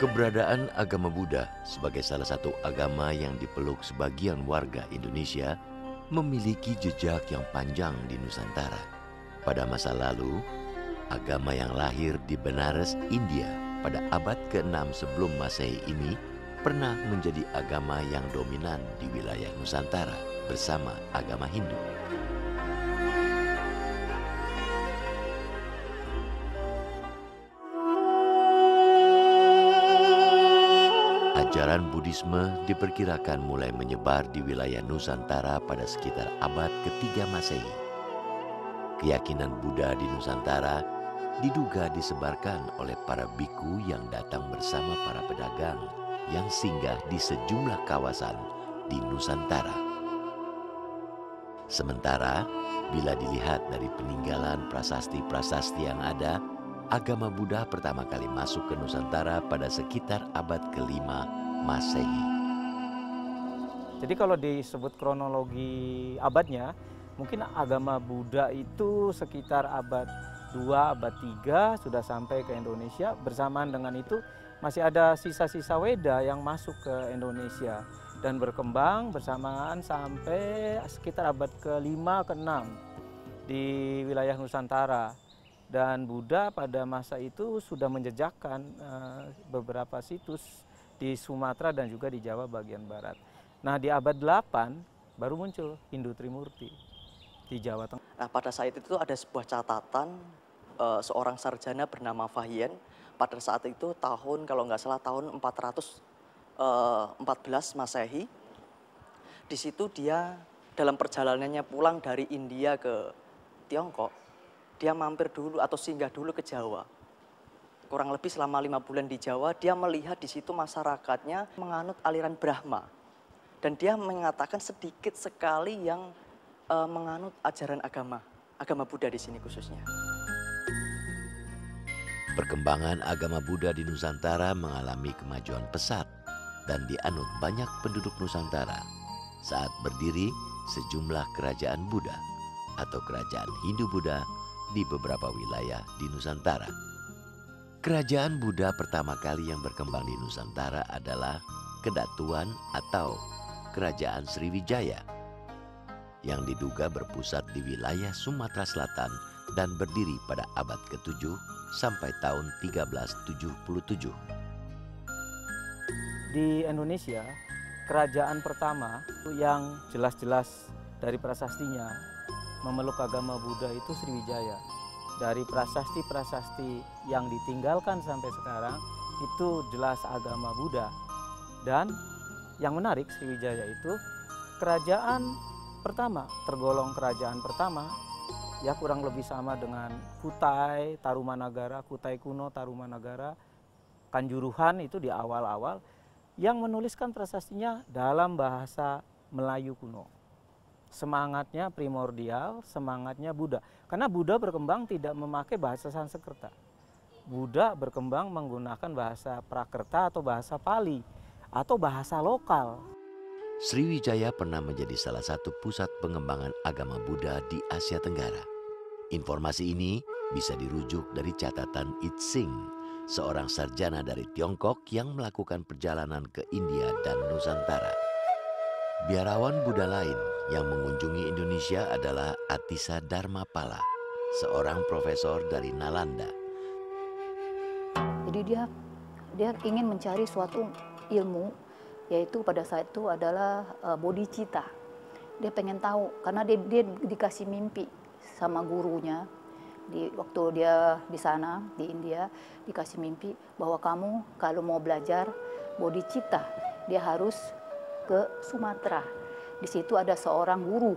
Keberadaan agama Buddha sebagai salah satu agama yang dipeluk sebagian warga Indonesia memiliki jejak yang panjang di Nusantara. Pada masa lalu, agama yang lahir di Benares, India pada abad ke-6 sebelum Masehi ini pernah menjadi agama yang dominan di wilayah Nusantara bersama agama Hindu. Ajaran Buddhisme diperkirakan mulai menyebar di wilayah Nusantara pada sekitar abad ke-3 Masehi. Keyakinan Buddha di Nusantara diduga disebarkan oleh para biku yang datang bersama para pedagang yang singgah di sejumlah kawasan di Nusantara. Sementara, bila dilihat dari peninggalan prasasti-prasasti yang ada, agama Buddha pertama kali masuk ke Nusantara pada sekitar abad ke-5 Masehi. Jadi kalau disebut kronologi abadnya, mungkin agama Buddha itu sekitar abad 2, abad 3 sudah sampai ke Indonesia. Bersamaan dengan itu masih ada sisa-sisa Weda yang masuk ke Indonesia dan berkembang bersamaan sampai sekitar abad ke-5, ke-6 di wilayah Nusantara. Dan Buddha pada masa itu sudah menjejakkan beberapa situs di Sumatera dan juga di Jawa bagian barat. Nah, di abad 8 baru muncul Hindu Trimurti di Jawa Tengah. Nah, pada saat itu ada sebuah catatan seorang sarjana bernama Fahien. Pada saat itu tahun, kalau nggak salah tahun 414 Masehi. Di situ dia dalam perjalanannya pulang dari India ke Tiongkok, dia mampir dulu atau singgah dulu ke Jawa. Kurang lebih selama 5 bulan di Jawa, dia melihat di situ masyarakatnya menganut aliran Brahma. Dan dia mengatakan sedikit sekali yang menganut ajaran agama Buddha di sini khususnya. Perkembangan agama Buddha di Nusantara mengalami kemajuan pesat dan dianut banyak penduduk Nusantara saat berdiri sejumlah kerajaan Buddha atau kerajaan Hindu-Buddha di beberapa wilayah di Nusantara. Kerajaan Buddha pertama kali yang berkembang di Nusantara adalah Kedatuan atau Kerajaan Sriwijaya yang diduga berpusat di wilayah Sumatera Selatan dan berdiri pada abad ke-7 sampai tahun 1377. Di Indonesia, kerajaan pertama yang jelas-jelas dari prasastinya memeluk agama Buddha itu Sriwijaya. Dari prasasti-prasasti yang ditinggalkan sampai sekarang itu jelas agama Buddha. Dan yang menarik, Sriwijaya itu kerajaan pertama, tergolong kerajaan pertama, ya kurang lebih sama dengan Kutai, Tarumanagara, Kutai kuno, Tarumanagara, Kanjuruhan itu di awal-awal yang menuliskan prasastinya dalam bahasa Melayu kuno. Semangatnya primordial, semangatnya Buddha. Karena Buddha berkembang tidak memakai bahasa Sanskerta. Buddha berkembang menggunakan bahasa Prakerta atau bahasa Pali atau bahasa lokal. Sriwijaya pernah menjadi salah satu pusat pengembangan agama Buddha di Asia Tenggara. Informasi ini bisa dirujuk dari catatan It Sing, seorang sarjana dari Tiongkok yang melakukan perjalanan ke India dan Nusantara. Biarawan Buddha lain yang mengunjungi Indonesia adalah Atisa Dharmapala, seorang profesor dari Nalanda. Jadi dia ingin mencari suatu ilmu, yaitu pada saat itu adalah bodhicitta. Dia pengen tahu karena dia dikasih mimpi sama gurunya waktu dia di sana di India, dikasih mimpi bahwa kamu kalau mau belajar bodhicitta dia harus ke Sumatera. Di situ ada seorang guru,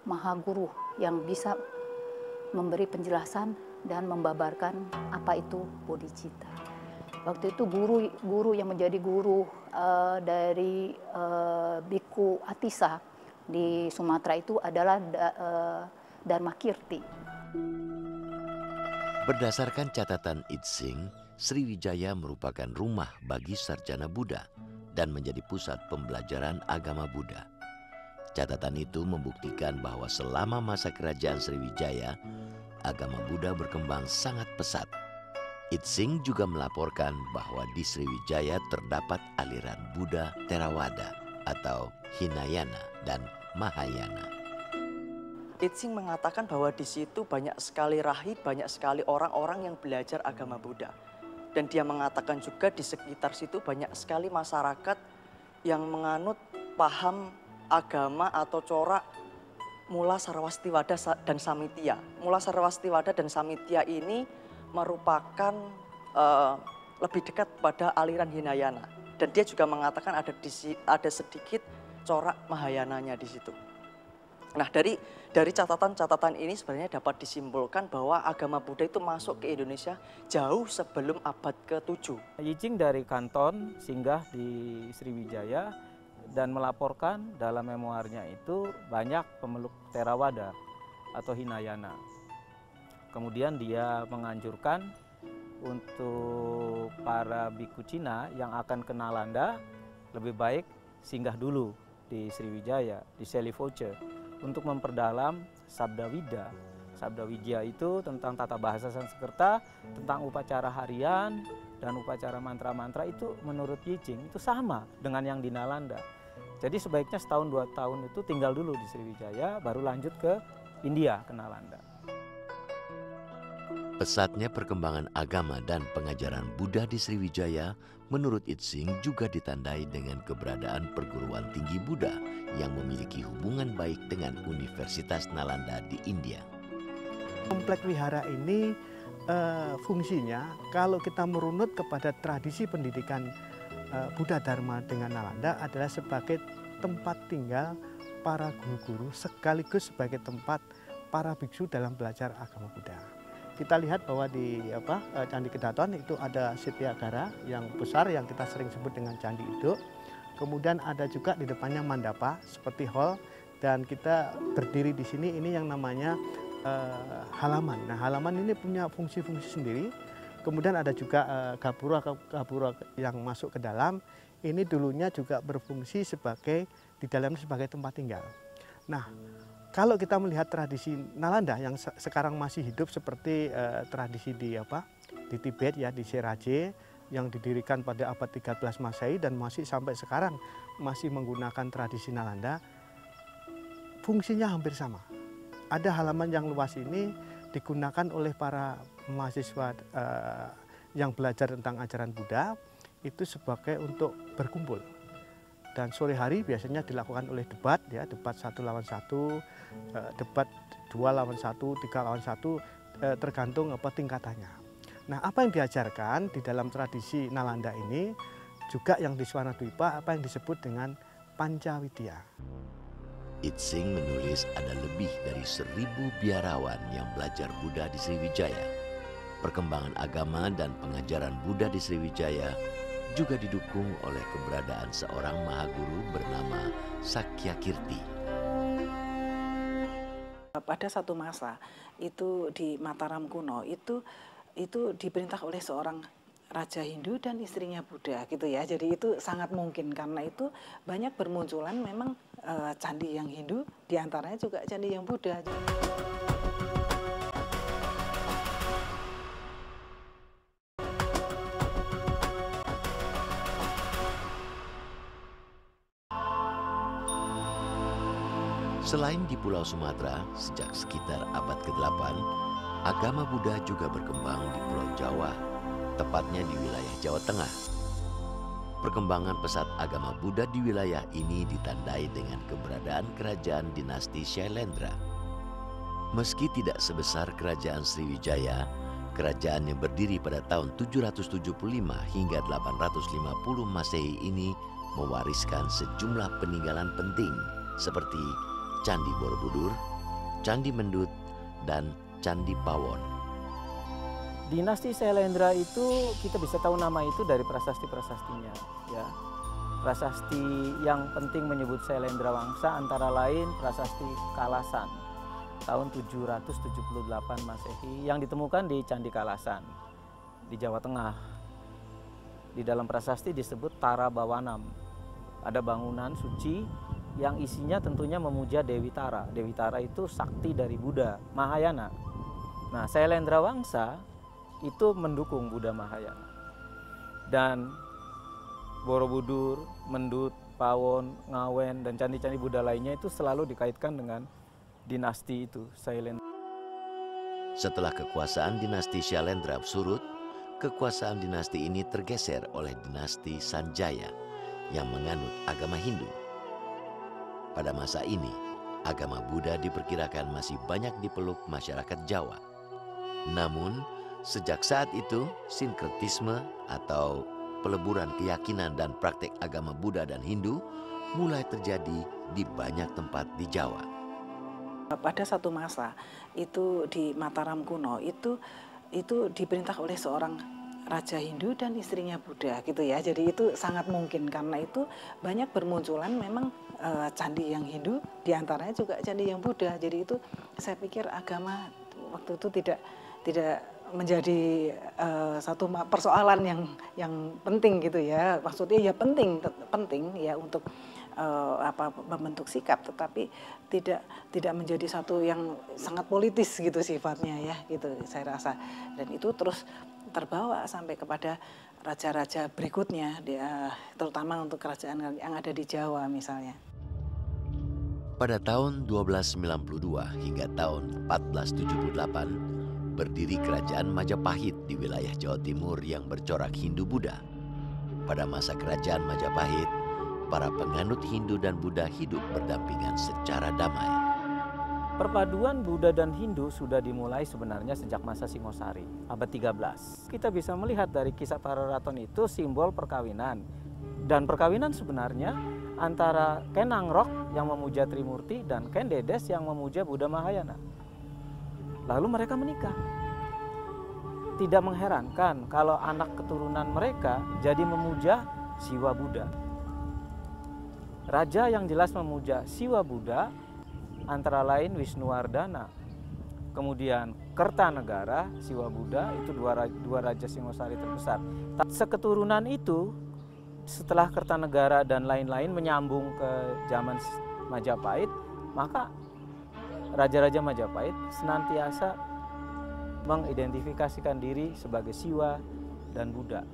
maha guru yang bisa memberi penjelasan dan membabarkan apa itu bodhicitta. Waktu itu guru yang menjadi guru dari Biku Atisa di Sumatera itu adalah Dharmakirti. Berdasarkan catatan It Sing, Sriwijaya merupakan rumah bagi sarjana Buddha dan menjadi pusat pembelajaran agama Buddha. Catatan itu membuktikan bahwa selama masa kerajaan Sriwijaya, agama Buddha berkembang sangat pesat. Itsing juga melaporkan bahwa di Sriwijaya terdapat aliran Buddha Theravada atau Hinayana dan Mahayana. Itsing mengatakan bahwa di situ banyak sekali rahib, banyak sekali orang-orang yang belajar agama Buddha. Dan dia mengatakan juga di sekitar situ banyak sekali masyarakat yang menganut paham agama atau corak Mula Sarwastiwada dan Samitya. Mula Sarwastiwada dan Samitya ini merupakan lebih dekat pada aliran Hinayana. Dan dia juga mengatakan ada sedikit corak Mahayananya di situ. Nah, dari catatan-catatan ini sebenarnya dapat disimpulkan bahwa agama Buddha itu masuk ke Indonesia jauh sebelum abad ke-7. Yijing dari Kanton singgah di Sriwijaya dan melaporkan dalam memoarnya itu banyak pemeluk Theravada atau Hinayana. Kemudian dia menganjurkan untuk para biku Cina yang akan ke Nalanda lebih baik singgah dulu di Sriwijaya, di Selivoce, untuk memperdalam Sabda Widya. Sabda Widya itu tentang tata bahasa Sanskerta, tentang upacara harian dan upacara mantra-mantra itu menurut Yijing itu sama dengan yang di Nalanda. Jadi sebaiknya setahun 2 tahun itu tinggal dulu di Sriwijaya, baru lanjut ke India, ke Nalanda. Pesatnya perkembangan agama dan pengajaran Buddha di Sriwijaya menurut Itsing juga ditandai dengan keberadaan perguruan tinggi Buddha yang memiliki hubungan baik dengan Universitas Nalanda di India. Komplek wihara ini fungsinya kalau kita merunut kepada tradisi pendidikan Buddha Dharma dengan Nalanda adalah sebagai tempat tinggal para guru-guru sekaligus sebagai tempat para biksu dalam belajar agama Buddha. Kita lihat bahwa di Candi Kedaton itu ada Sityagara yang besar yang kita sering sebut dengan Candi Induk. Kemudian ada juga di depannya mandapa seperti hall, dan kita berdiri di sini ini yang namanya halaman. Nah, halaman ini punya fungsi-fungsi sendiri. Kemudian ada juga gapura yang masuk ke dalam. Ini dulunya juga berfungsi sebagai di dalamnya sebagai tempat tinggal. Nah, kalau kita melihat tradisi Nalanda yang sekarang masih hidup seperti tradisi di Tibet ya, di Seraje yang didirikan pada abad 13 Masehi dan masih sampai sekarang masih menggunakan tradisi Nalanda, fungsinya hampir sama. Ada halaman yang luas ini digunakan oleh para mahasiswa yang belajar tentang ajaran Buddha itu sebagai untuk berkumpul. Dan sore hari biasanya dilakukan oleh debat, ya, debat 1 lawan 1, debat 2 lawan 1, 3 lawan 1, tergantung tingkatannya. Nah, apa yang diajarkan di dalam tradisi Nalanda ini juga yang di Swanadwipa apa yang disebut dengan Pancawidya. Itsing menulis ada lebih dari 1000 biarawan yang belajar Buddha di Sriwijaya. Perkembangan agama dan pengajaran Buddha di Sriwijaya juga didukung oleh keberadaan seorang mahaguru bernama Sakyakirti. Pada satu masa itu di Mataram kuno itu diperintah oleh seorang raja Hindu dan istrinya Buddha gitu ya. Jadi itu sangat mungkin karena itu banyak bermunculan memang candi yang Hindu, diantaranya juga candi yang Buddha. Selain di Pulau Sumatera, sejak sekitar abad ke-8, agama Buddha juga berkembang di Pulau Jawa, tepatnya di wilayah Jawa Tengah. Perkembangan pesat agama Buddha di wilayah ini ditandai dengan keberadaan kerajaan dinasti Shailendra. Meski tidak sebesar kerajaan Sriwijaya, kerajaan yang berdiri pada tahun 775 hingga 850 Masehi ini mewariskan sejumlah peninggalan penting seperti Candi Borobudur, Candi Mendut, dan Candi Pawon. Dinasti Shailendra itu kita bisa tahu nama itu dari prasasti-prasastinya. Ya. Prasasti yang penting menyebut Shailendra Wangsa antara lain prasasti Kalasan tahun 778 Masehi yang ditemukan di Candi Kalasan di Jawa Tengah. Di dalam prasasti disebut Tara Bawanam. Ada bangunan suci yang isinya tentunya memuja Dewi Tara. Dewi Tara itu sakti dari Buddha, Mahayana. Nah, Shailendra Wangsa itu mendukung Buddha Mahayana. Dan Borobudur, Mendut, Pawon, Ngawen, dan candi-candi Buddha lainnya itu selalu dikaitkan dengan dinasti itu, Shailendra. Setelah kekuasaan dinasti Shailendra surut, kekuasaan dinasti ini tergeser oleh dinasti Sanjaya yang menganut agama Hindu. Pada masa ini, agama Buddha diperkirakan masih banyak dipeluk masyarakat Jawa. Namun, sejak saat itu, sinkretisme atau peleburan keyakinan dan praktek agama Buddha dan Hindu mulai terjadi di banyak tempat di Jawa. Pada satu masa itu di Mataram kuno itu diperintah oleh seorang raja Hindu dan istrinya Buddha gitu ya. Jadi itu sangat mungkin karena itu banyak bermunculan memang candi yang Hindu, diantaranya juga candi yang Buddha. Jadi itu saya pikir agama waktu itu tidak menjadi satu persoalan yang penting gitu ya. Maksudnya ya penting ya untuk membentuk sikap, tetapi tidak menjadi satu yang sangat politis gitu sifatnya ya gitu saya rasa. Dan itu terus terbawa sampai kepada raja-raja berikutnya, terutama untuk kerajaan yang ada di Jawa misalnya. Pada tahun 1292 hingga tahun 1478, berdiri kerajaan Majapahit di wilayah Jawa Timur yang bercorak Hindu-Buddha. Pada masa kerajaan Majapahit, para penganut Hindu dan Buddha hidup berdampingan secara damai. Perpaduan Buddha dan Hindu sudah dimulai sebenarnya sejak masa Singosari, abad 13. Kita bisa melihat dari kisah para raton itu simbol perkawinan. Dan perkawinan sebenarnya antara Ken Angrok yang memuja Trimurti dan Ken Dedes yang memuja Buddha Mahayana. Lalu mereka menikah. Tidak mengherankan kalau anak keturunan mereka jadi memuja Siwa Buddha. Raja yang jelas memuja Siwa Buddha antara lain Wisnuwardana. Kemudian Kertanegara, Siwa Buddha, itu dua raja Singosari terbesar. Seketurunan itu setelah Kertanegara dan lain-lain menyambung ke zaman Majapahit, maka raja-raja Majapahit senantiasa mengidentifikasikan diri sebagai Siwa dan Buddha.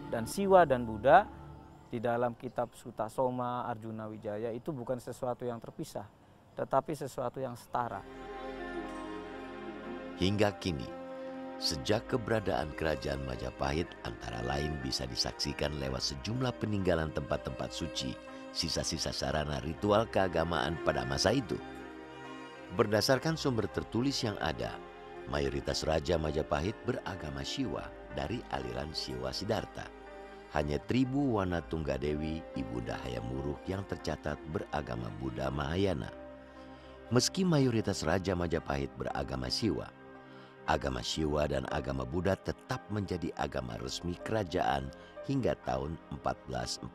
Dan Siwa dan Buddha di dalam kitab Sutta Soma, Arjuna Wijaya itu bukan sesuatu yang terpisah, tetapi sesuatu yang setara. Hingga kini, sejak keberadaan kerajaan Majapahit antara lain bisa disaksikan lewat sejumlah peninggalan tempat-tempat suci, sisa-sisa sarana ritual keagamaan pada masa itu. Berdasarkan sumber tertulis yang ada, mayoritas Raja Majapahit beragama Siwa dari aliran Siwa Siddhartha. Hanya Tribu Wana Tunggadewi, Ibunda Hayam Wuruk yang tercatat beragama Buddha Mahayana. Meski mayoritas Raja Majapahit beragama Siwa, agama Siwa dan agama Buddha tetap menjadi agama resmi kerajaan hingga tahun 1447.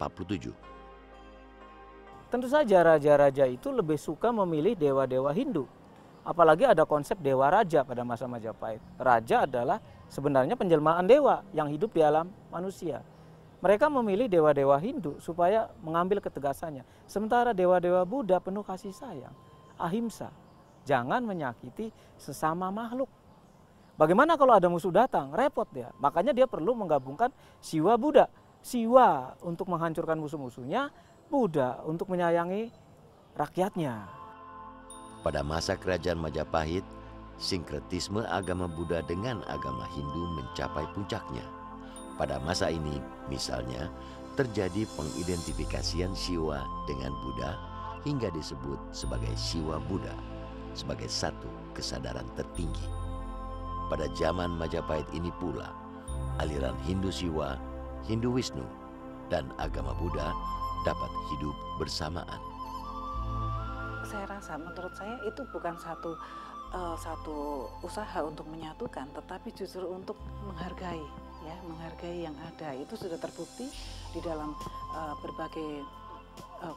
Tentu saja raja-raja itu lebih suka memilih dewa-dewa Hindu. Apalagi ada konsep dewa raja pada masa Majapahit. Raja adalah sebenarnya penjelmaan dewa yang hidup di alam manusia. Mereka memilih dewa-dewa Hindu supaya mengambil ketegasannya. Sementara dewa-dewa Buddha penuh kasih sayang, ahimsa. Jangan menyakiti sesama makhluk. Bagaimana kalau ada musuh datang? Repot dia. Makanya dia perlu menggabungkan Siwa Buddha. Siwa untuk menghancurkan musuh-musuhnya, Buddha untuk menyayangi rakyatnya. Pada masa kerajaan Majapahit, sinkretisme agama Buddha dengan agama Hindu mencapai puncaknya. Pada masa ini, misalnya, terjadi pengidentifikasian Siwa dengan Buddha hingga disebut sebagai Siwa Buddha, sebagai satu kesadaran tertinggi. Pada zaman Majapahit ini pula, aliran Hindu Siwa, Hindu Wisnu, dan agama Buddha dapat hidup bersamaan. Saya rasa, menurut saya itu bukan satu usaha untuk menyatukan, tetapi justru untuk menghargai, ya, menghargai yang ada. Itu sudah terbukti di dalam berbagai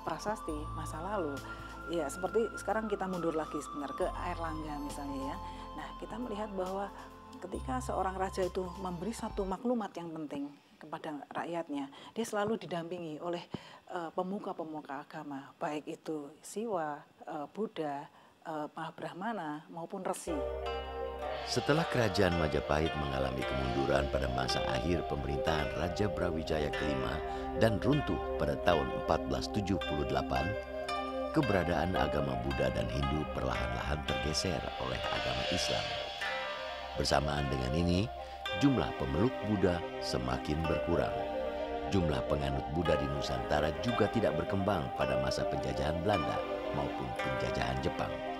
prasasti masa lalu. Ya, seperti sekarang kita mundur lagi sebentar ke Airlangga misalnya ya. Nah, kita melihat bahwa ketika seorang raja itu memberi satu maklumat yang penting kepada rakyatnya, dia selalu didampingi oleh pemuka-pemuka agama, baik itu Siwa, Buddha, Mahabrahmana maupun Resi. Setelah kerajaan Majapahit mengalami kemunduran pada masa akhir pemerintahan Raja Brawijaya kelima dan runtuh pada tahun 1478, keberadaan agama Buddha dan Hindu perlahan-lahan tergeser oleh agama Islam. Bersamaan dengan ini, jumlah pemeluk Buddha semakin berkurang. Jumlah penganut Buddha di Nusantara juga tidak berkembang pada masa penjajahan Belanda maupun penjajahan Jepang.